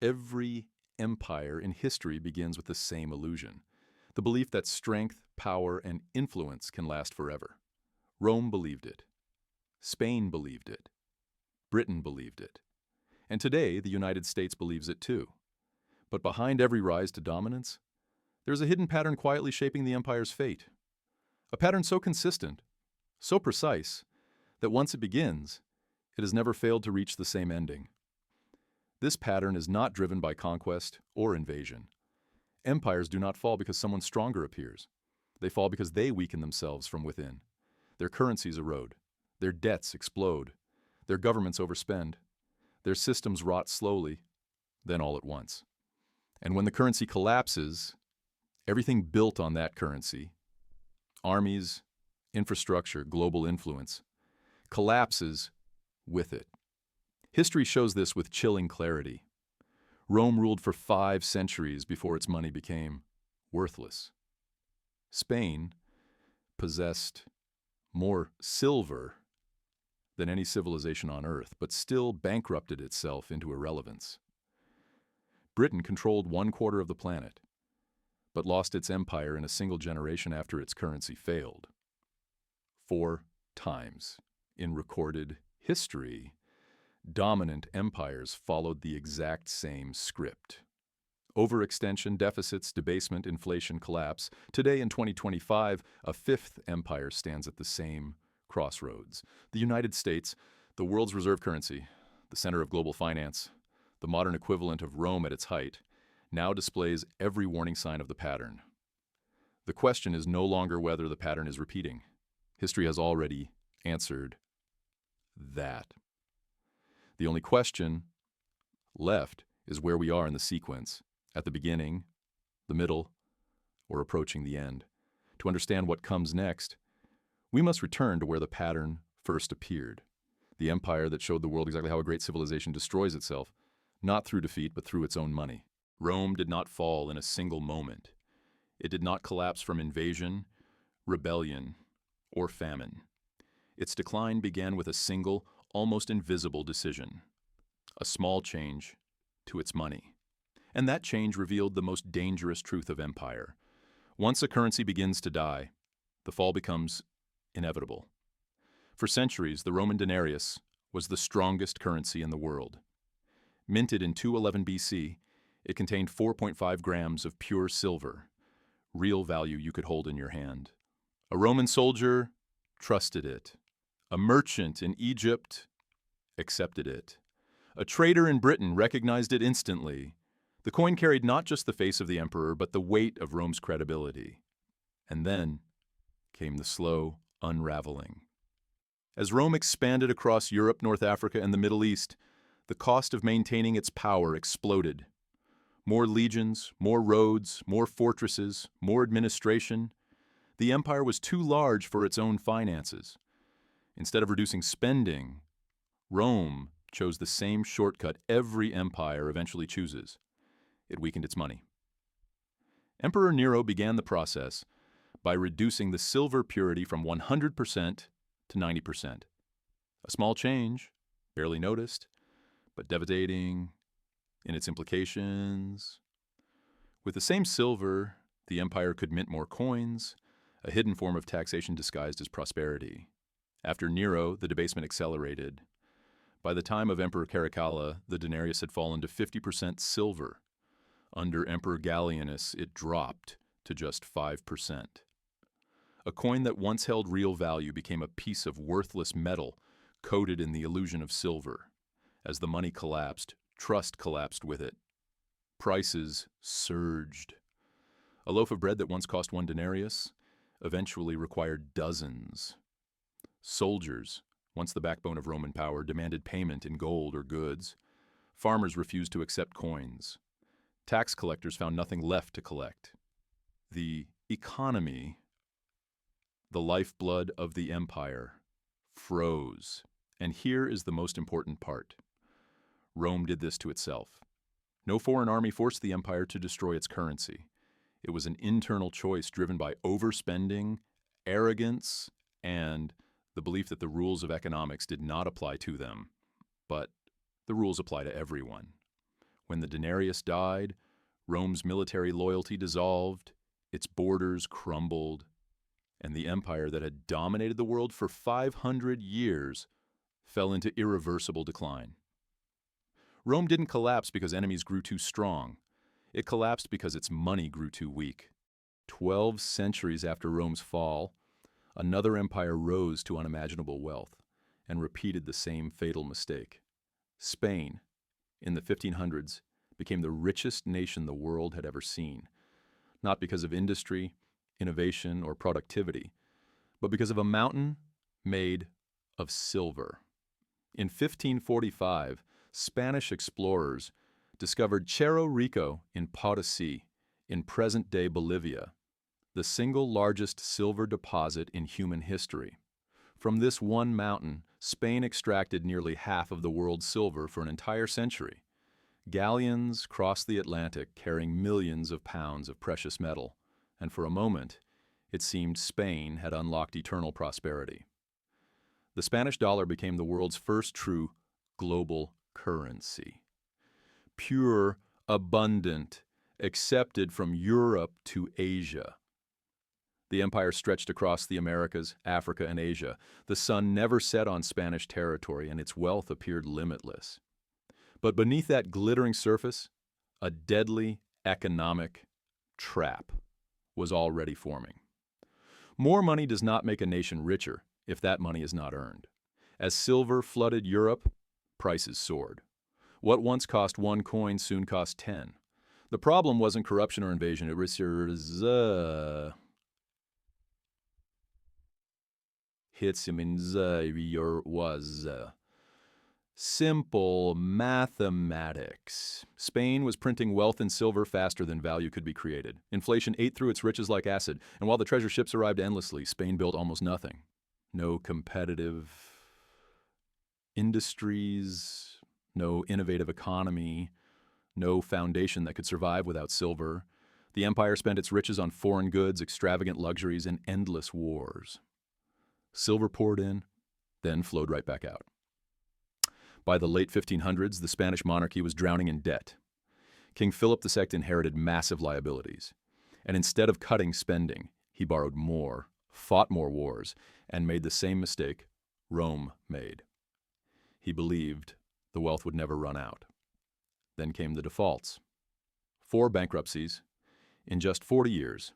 Every empire in history begins with the same illusion, the belief that strength, power, and influence can last forever. Rome believed it. Spain believed it. Britain believed it. And today, the United States believes it too. But behind every rise to dominance, there's a hidden pattern quietly shaping the empire's fate. A pattern so consistent, so precise, that once it begins, it has never failed to reach the same ending. This pattern is not driven by conquest or invasion. Empires do not fall because someone stronger appears. They fall because they weaken themselves from within. Their currencies erode. Their debts explode. Their governments overspend. Their systems rot slowly, then all at once. And when the currency collapses, everything built on that currency, armies, infrastructure, global influence, collapses with it. History shows this with chilling clarity. Rome ruled for 5 centuries before its money became worthless. Spain possessed more silver than any civilization on Earth, but still bankrupted itself into irrelevance. Britain controlled 1/4 of the planet, but lost its empire in a single generation after its currency failed. 4 times in recorded history, dominant empires followed the exact same script. Overextension, deficits, debasement, inflation, collapse. Today in 2025, a 5th empire stands at the same crossroads. The United States, the world's reserve currency, the center of global finance, the modern equivalent of Rome at its height, now displays every warning sign of the pattern. The question is no longer whether the pattern is repeating. History has already answered that. The only question left is where we are in the sequence, at the beginning, the middle, or approaching the end. To understand what comes next, we must return to where the pattern first appeared, the empire that showed the world exactly how a great civilization destroys itself, not through defeat, but through its own money. Rome did not fall in a single moment. It did not collapse from invasion, rebellion, or famine. Its decline began with a single, almost invisible decision, a small change to its money. And that change revealed the most dangerous truth of empire. Once a currency begins to die, the fall becomes inevitable. For centuries, the Roman denarius was the strongest currency in the world. Minted in 211 BC, it contained 4.5 grams of pure silver, real value you could hold in your hand. A Roman soldier trusted it. A merchant in Egypt accepted it. A trader in Britain recognized it instantly. The coin carried not just the face of the emperor, but the weight of Rome's credibility. And then came the slow unraveling. As Rome expanded across Europe, North Africa, and the Middle East, the cost of maintaining its power exploded. More legions, more roads, more fortresses, more administration. The empire was too large for its own finances. Instead of reducing spending, Rome chose the same shortcut every empire eventually chooses. It weakened its money. Emperor Nero began the process by reducing the silver purity from 100% to 90%. A small change, barely noticed, but devastating in its implications. With the same silver, the empire could mint more coins, a hidden form of taxation disguised as prosperity. After Nero, the debasement accelerated. By the time of Emperor Caracalla, the denarius had fallen to 50% silver. Under Emperor Gallienus, it dropped to just 5%. A coin that once held real value became a piece of worthless metal coated in the illusion of silver. As the money collapsed, trust collapsed with it. Prices surged. A loaf of bread that once cost 1 denarius eventually required dozens. Soldiers, once the backbone of Roman power, demanded payment in gold or goods. Farmers refused to accept coins. Tax collectors found nothing left to collect. The economy, the lifeblood of the empire, froze. And here is the most important part. Rome did this to itself. No foreign army forced the empire to destroy its currency. It was an internal choice driven by overspending, arrogance, and the belief that the rules of economics did not apply to them, but the rules apply to everyone. When the denarius died, Rome's military loyalty dissolved, its borders crumbled, and the empire that had dominated the world for 500 years fell into irreversible decline. Rome didn't collapse because enemies grew too strong. It collapsed because its money grew too weak. 12 centuries after Rome's fall, another empire rose to unimaginable wealth and repeated the same fatal mistake. Spain, in the 1500s, became the richest nation the world had ever seen, not because of industry, innovation, or productivity, but because of a mountain made of silver. In 1545, Spanish explorers discovered Cerro Rico in Potosí, in present-day Bolivia, the single largest silver deposit in human history. From this one mountain, Spain extracted nearly half of the world's silver for an entire century. Galleons crossed the Atlantic carrying millions of pounds of precious metal, and for a moment, it seemed Spain had unlocked eternal prosperity. The Spanish dollar became the world's first true global currency. Pure, abundant, accepted from Europe to Asia. The empire stretched across the Americas, Africa, and Asia. The sun never set on Spanish territory, and its wealth appeared limitless. But beneath that glittering surface, a deadly economic trap was already forming. More money does not make a nation richer if that money is not earned. As silver flooded Europe, prices soared. What once cost 1 coin soon cost 10. The problem wasn't corruption or invasion, it was simple mathematics. Spain was printing wealth in silver faster than value could be created. Inflation ate through its riches like acid, and while the treasure ships arrived endlessly, Spain built almost nothing. No competitive industries, no innovative economy, no foundation that could survive without silver. The empire spent its riches on foreign goods, extravagant luxuries, and endless wars. Silver poured in, then flowed right back out. By the late 1500s, the Spanish monarchy was drowning in debt. King Philip II inherited massive liabilities, and instead of cutting spending, he borrowed more, fought more wars, and made the same mistake Rome made. He believed the wealth would never run out. Then came the defaults. 4 bankruptcies in just 40 years,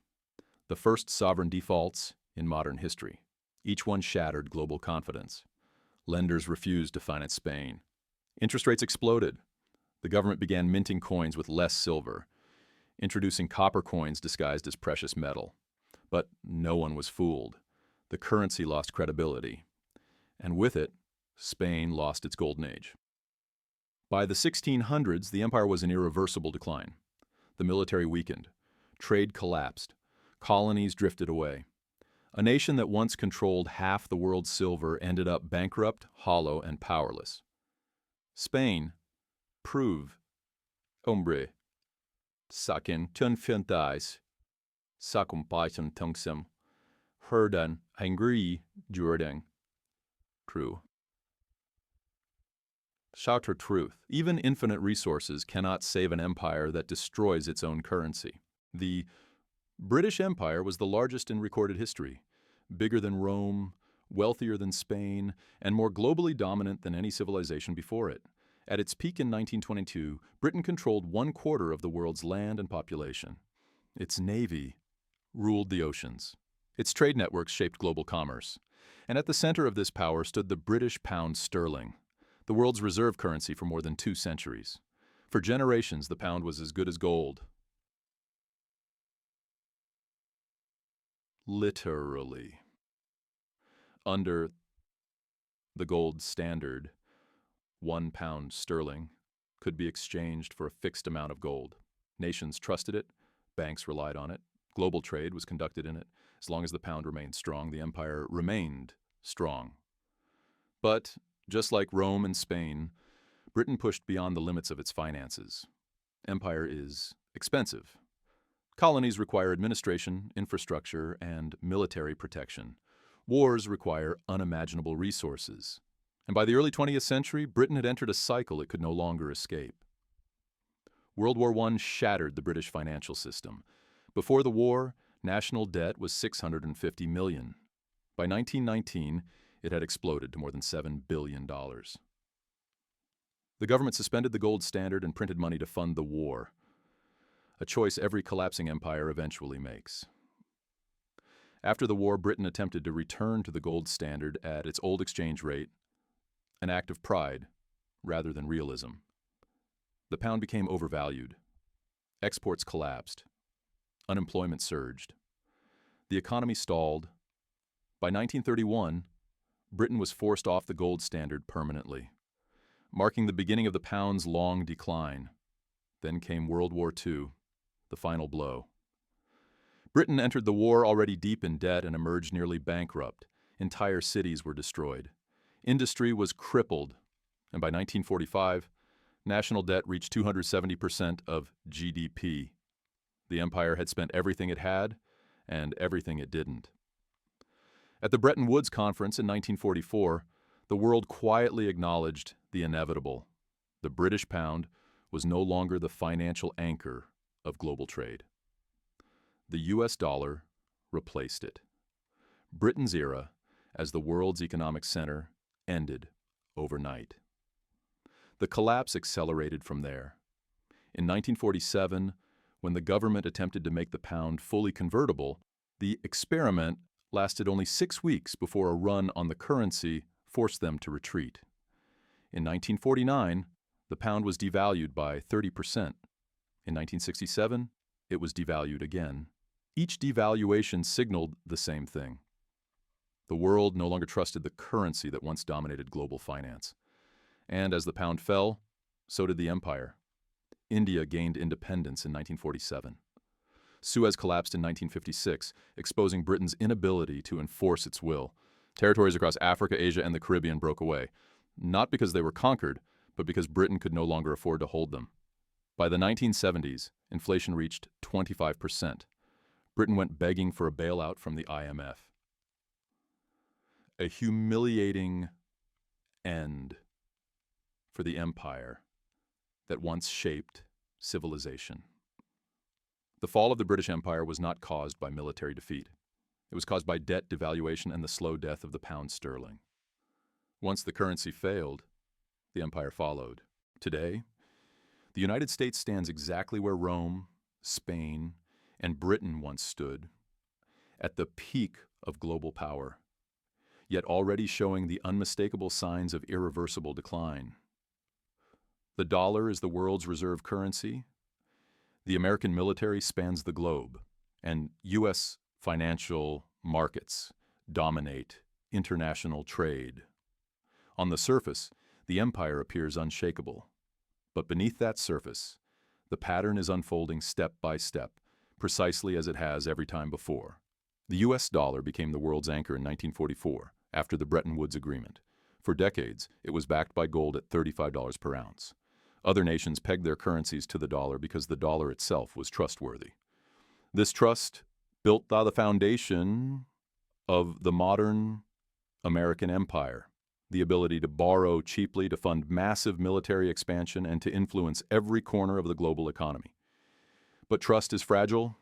the first sovereign defaults in modern history. Each one shattered global confidence. Lenders refused to finance Spain. Interest rates exploded. The government began minting coins with less silver, introducing copper coins disguised as precious metal. But no one was fooled. The currency lost credibility, and with it, Spain lost its golden age. By the 1600s, the empire was in irreversible decline. The military weakened. Trade collapsed. Colonies drifted away. A nation that once controlled half the world's silver ended up bankrupt, hollow, and powerless. Spain proved, hombre, sakin tunfintais, sakumpaitan tungsem, herdan angry Jordan. True. Shouter truth. Even infinite resources cannot save an empire that destroys its own currency. The British Empire was the largest in recorded history, bigger than Rome, wealthier than Spain, and more globally dominant than any civilization before it. At its peak in 1922, Britain controlled 1/4 of the world's land and population. Its navy ruled the oceans. Its trade networks shaped global commerce. And at the center of this power stood the British pound sterling, the world's reserve currency for more than 2 centuries. For generations, the pound was as good as gold. Literally. Under the gold standard, 1 pound sterling could be exchanged for a fixed amount of gold. Nations trusted it, banks relied on it, global trade was conducted in it. As long as the pound remained strong, the empire remained strong. But, just like Rome and Spain, Britain pushed beyond the limits of its finances. Empire is expensive. Colonies require administration, infrastructure, and military protection. Wars require unimaginable resources. And by the early 20th century, Britain had entered a cycle it could no longer escape. World War I shattered the British financial system. Before the war, national debt was $650 million. By 1919, it had exploded to more than $7 billion. The government suspended the gold standard and printed money to fund the war, a choice every collapsing empire eventually makes. After the war, Britain attempted to return to the gold standard at its old exchange rate, an act of pride rather than realism. The pound became overvalued. Exports collapsed. Unemployment surged. The economy stalled. By 1931, Britain was forced off the gold standard permanently, marking the beginning of the pound's long decline. Then came World War II, the final blow. Britain entered the war already deep in debt and emerged nearly bankrupt. Entire cities were destroyed. Industry was crippled, and by 1945, national debt reached 270% of GDP. The empire had spent everything it had and everything it didn't. At the Bretton Woods Conference in 1944, the world quietly acknowledged the inevitable. The British pound was no longer the financial anchor of global trade. The US dollar replaced it. Britain's era as the world's economic center ended overnight. The collapse accelerated from there. In 1947, when the government attempted to make the pound fully convertible, the experiment lasted only 6 weeks before a run on the currency forced them to retreat. In 1949, the pound was devalued by 30%. In 1967, it was devalued again. Each devaluation signaled the same thing. The world no longer trusted the currency that once dominated global finance. And as the pound fell, so did the empire. India gained independence in 1947. Suez collapsed in 1956, exposing Britain's inability to enforce its will. Territories across Africa, Asia, and the Caribbean broke away, not because they were conquered, but because Britain could no longer afford to hold them. By the 1970s, inflation reached 25%. Britain went begging for a bailout from the IMF. A humiliating end for the empire that once shaped civilization. The fall of the British Empire was not caused by military defeat. It was caused by debt, devaluation, and the slow death of the pound sterling. Once the currency failed, the empire followed. Today, the United States stands exactly where Rome, Spain, and Britain once stood, at the peak of global power, yet already showing the unmistakable signs of irreversible decline. The dollar is the world's reserve currency. The American military spans the globe, and U.S. financial markets dominate international trade. On the surface, the empire appears unshakable. But beneath that surface, the pattern is unfolding step by step, precisely as it has every time before. The U.S. dollar became the world's anchor in 1944, after the Bretton Woods Agreement. For decades, it was backed by gold at $35 per ounce. Other nations pegged their currencies to the dollar because the dollar itself was trustworthy. This trust built the foundation of the modern American empire, the ability to borrow cheaply to fund massive military expansion and to influence every corner of the global economy. But trust is fragile,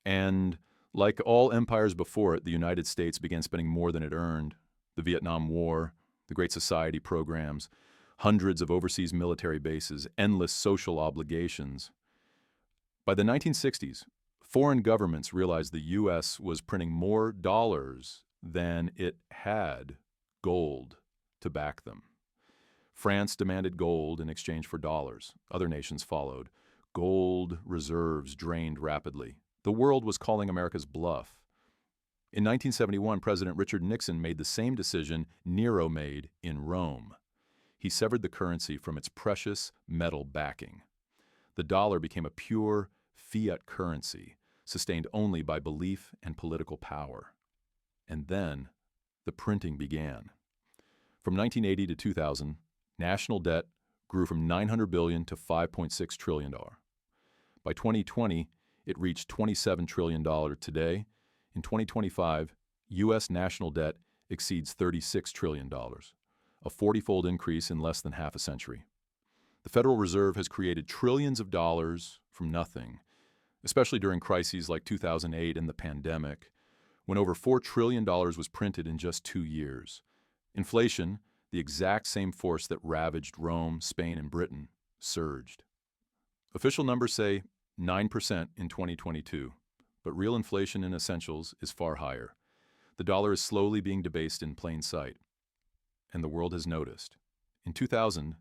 and like all empires before it, the United States began spending more than it earned. The Vietnam War, the Great Society programs, hundreds of overseas military bases, endless social obligations. By the 1960s, foreign governments realized the U.S. was printing more dollars than it had gold to back them. France demanded gold in exchange for dollars. Other nations followed. Gold reserves drained rapidly. The world was calling America's bluff. In 1971, President Richard Nixon made the same decision Nero made in Rome. He severed the currency from its precious metal backing. The dollar became a pure fiat currency, sustained only by belief and political power. And then the printing began. From 1980 to 2000, national debt grew from $900 billion to $5.6 trillion. By 2020, it reached $27 trillion today. In 2025, U.S. national debt exceeds $36 trillion, a 40-fold increase in less than half a century. The Federal Reserve has created trillions of dollars from nothing, especially during crises like 2008 and the pandemic, when over $4 trillion was printed in just 2 years. Inflation, the exact same force that ravaged Rome, Spain, and Britain, surged. Official numbers say 9% in 2022, but real inflation in essentials is far higher. The dollar is slowly being debased in plain sight, and the world has noticed. In 2000,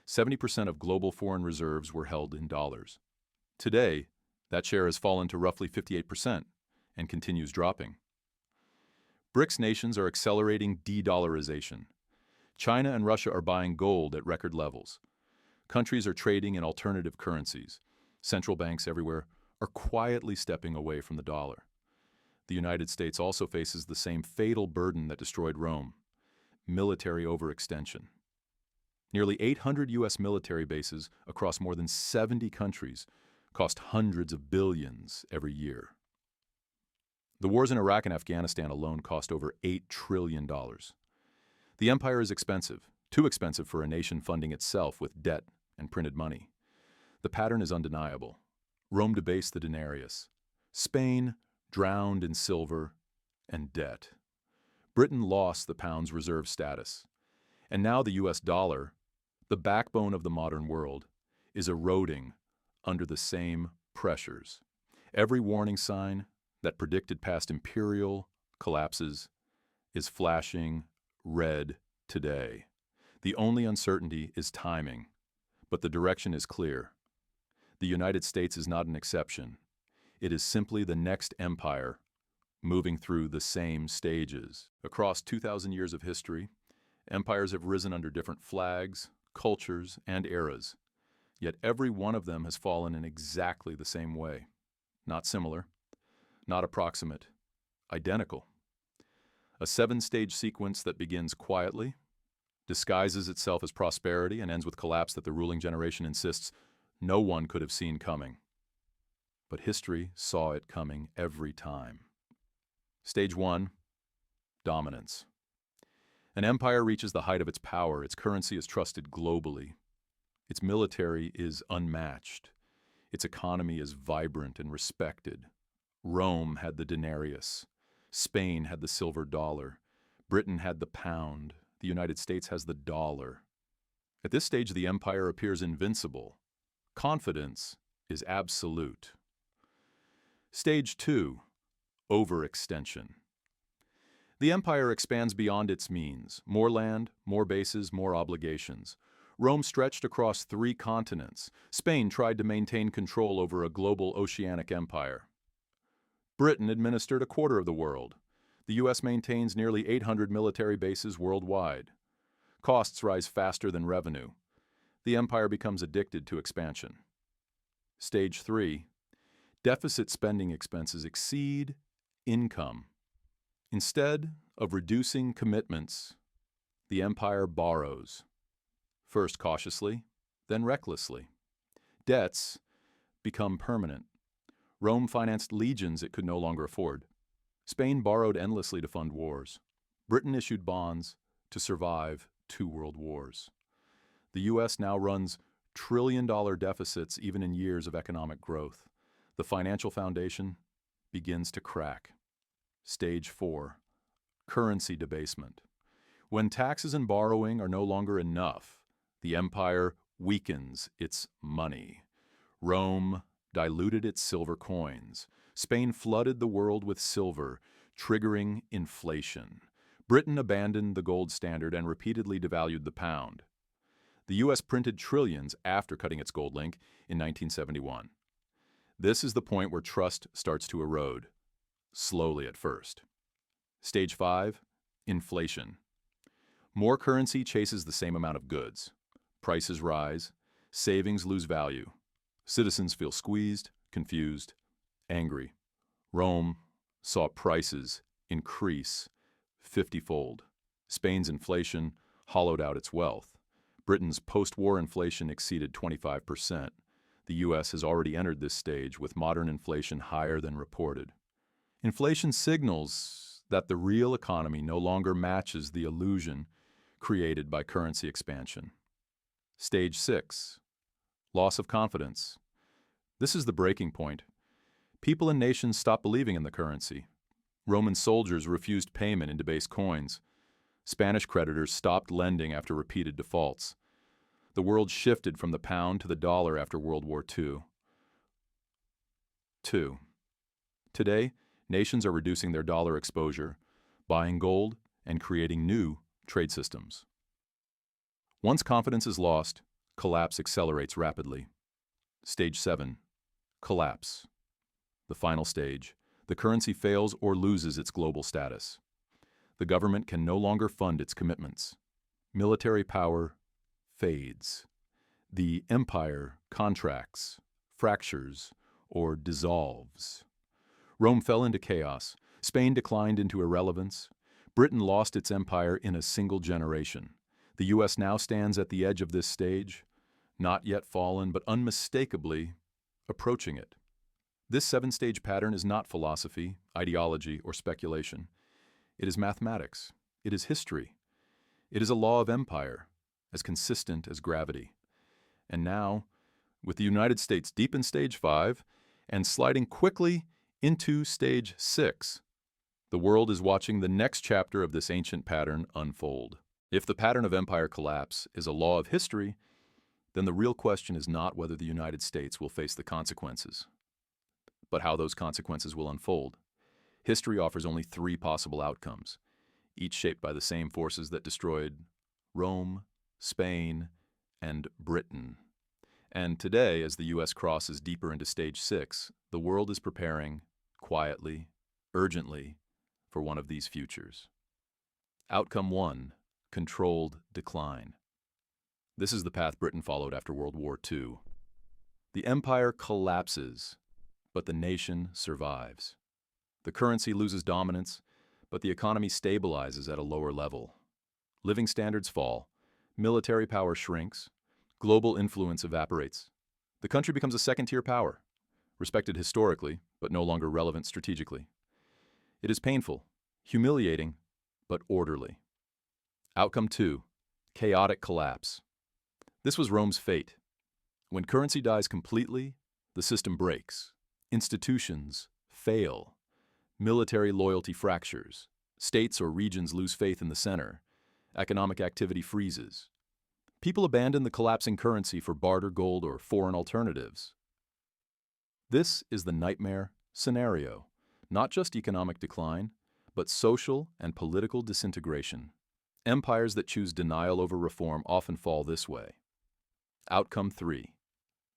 70% of global foreign reserves were held in dollars. Today, that share has fallen to roughly 58% and continues dropping. BRICS nations are accelerating de-dollarization. China and Russia are buying gold at record levels. Countries are trading in alternative currencies. Central banks everywhere are quietly stepping away from the dollar. The United States also faces the same fatal burden that destroyed Rome: military overextension. Nearly 800 U.S. military bases across more than 70 countries cost hundreds of billions every year. The wars in Iraq and Afghanistan alone cost over $8 trillion. The empire is expensive, too expensive for a nation funding itself with debt and printed money. The pattern is undeniable. Rome debased the denarius. Spain drowned in silver and debt. Britain lost the pound's reserve status. And now the U.S. dollar, the backbone of the modern world, is eroding under the same pressures. Every warning sign that predicted past imperial collapses is flashing red today. The only uncertainty is timing, but the direction is clear. The United States is not an exception. It is simply the next empire moving through the same stages. Across 2,000 years of history, empires have risen under different flags, cultures, and eras. Yet every one of them has fallen in exactly the same way. Not similar, not approximate, identical. A 7-stage sequence that begins quietly, disguises itself as prosperity, and ends with collapse that the ruling generation insists no one could have seen coming. But history saw it coming every time. Stage 1, dominance. An empire reaches the height of its power. Its currency is trusted globally. Its military is unmatched. Its economy is vibrant and respected. Rome had the denarius. Spain had the silver dollar. Britain had the pound. The United States has the dollar. At this stage, the empire appears invincible. Confidence is absolute. Stage 2, overextension. The empire expands beyond its means. More land, more bases, more obligations. Rome stretched across 3 continents. Spain tried to maintain control over a global oceanic empire. Britain administered a quarter of the world. The U.S. maintains nearly 800 military bases worldwide. Costs rise faster than revenue. The empire becomes addicted to expansion. Stage 3, deficit spending expenses exceed income. Instead of reducing commitments, the empire borrows. First cautiously, then recklessly. Debts become permanent. Rome financed legions it could no longer afford. Spain borrowed endlessly to fund wars. Britain issued bonds to survive 2 world wars. The U.S. now runs trillion-dollar deficits even in years of economic growth. The financial foundation begins to crack. Stage 4, currency debasement. When taxes and borrowing are no longer enough, the empire weakens its money. Rome diluted its silver coins. Spain flooded the world with silver, triggering inflation. Britain abandoned the gold standard and repeatedly devalued the pound. The U.S. printed trillions after cutting its gold link in 1971. This is the point where trust starts to erode, slowly at first. Stage 5, inflation. More currency chases the same amount of goods. Prices rise, savings lose value. Citizens feel squeezed, confused, angry. Rome saw prices increase 50-fold. Spain's inflation hollowed out its wealth. Britain's post-war inflation exceeded 25%. The U.S. has already entered this stage with modern inflation higher than reported. Inflation signals that the real economy no longer matches the illusion created by currency expansion. Stage 6, Loss of confidence. This is the breaking point. People and nations stopped believing in the currency. Roman soldiers refused payment in debased coins. Spanish creditors stopped lending after repeated defaults. The world shifted from the pound to the dollar after World War II. 2. Today, nations are reducing their dollar exposure, buying gold, and creating new trade systems. Once confidence is lost, collapse accelerates rapidly. Stage 7. Collapse. The final stage. The currency fails or loses its global status. The government can no longer fund its commitments. Military power fades. The empire contracts, fractures, or dissolves. Rome fell into chaos. Spain declined into irrelevance. Britain lost its empire in a single generation. The U.S. now stands at the edge of this stage, not yet fallen, but unmistakably approaching it. This 7-stage pattern is not philosophy, ideology, or speculation. It is mathematics. It is history. It is a law of empire, as consistent as gravity. And now, with the United States deep in stage 5 and sliding quickly into stage 6, the world is watching the next chapter of this ancient pattern unfold. If the pattern of empire collapse is a law of history, then the real question is not whether the United States will face the consequences, but how those consequences will unfold. History offers only 3 possible outcomes, each shaped by the same forces that destroyed Rome, Spain, and Britain. And today, as the U.S. crosses deeper into stage 6, the world is preparing, quietly, urgently, for one of these futures. Outcome 1, controlled decline. This is the path Britain followed after World War II. The empire collapses, but the nation survives. The currency loses dominance, but the economy stabilizes at a lower level. Living standards fall, military power shrinks, global influence evaporates. The country becomes a second-tier power, respected historically, but no longer relevant strategically. It is painful, humiliating, but orderly. Outcome 2, chaotic collapse. This was Rome's fate. When currency dies completely, the system breaks. Institutions fail. Military loyalty fractures. States or regions lose faith in the center. Economic activity freezes. People abandon the collapsing currency for barter gold or foreign alternatives. This is the nightmare scenario. Not just economic decline, but social and political disintegration. Empires that choose denial over reform often fall this way. Outcome 3,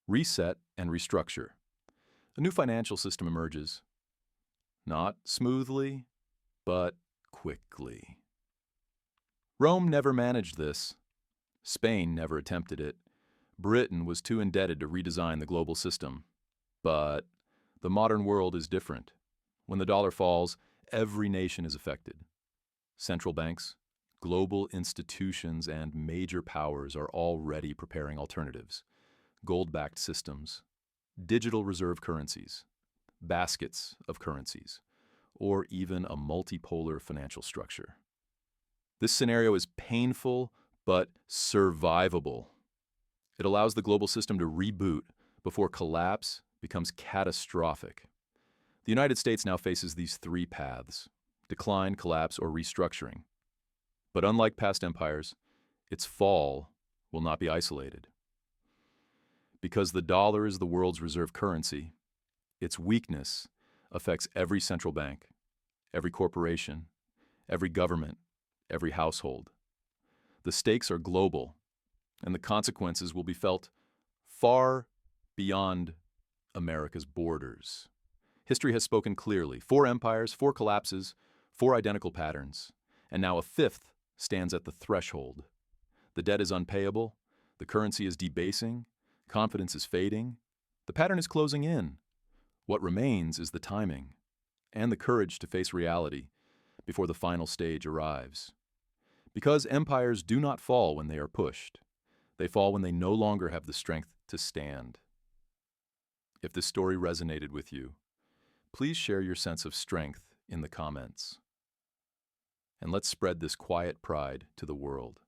reset and restructure. A new financial system emerges. Not smoothly, but quickly. Rome never managed this. Spain never attempted it. Britain was too indebted to redesign the global system. But the modern world is different. When the dollar falls, every nation is affected. Central banks, global institutions, and major powers are already preparing alternatives. Gold-backed systems, digital reserve currencies, baskets of currencies, or even a multipolar financial structure. This scenario is painful but survivable. It allows the global system to reboot before collapse becomes catastrophic. The United States now faces these 3 paths: decline, collapse, or restructuring. But unlike past empires, its fall will not be isolated. Because the dollar is the world's reserve currency, its weakness affects every central bank, every corporation, every government, every household. The stakes are global, and the consequences will be felt far beyond America's borders. History has spoken clearly. 4 empires, 4 collapses, 4 identical patterns, and now a 5th stands at the threshold. The debt is unpayable, the currency is debasing, confidence is fading, the pattern is closing in. What remains is the timing and the courage to face reality before the final stage arrives. Because empires do not fall when they are pushed. They fall when they no longer have the strength to stand. If this story resonated with you, please share your sense of strength in the comments. And let's spread this quiet pride to the world.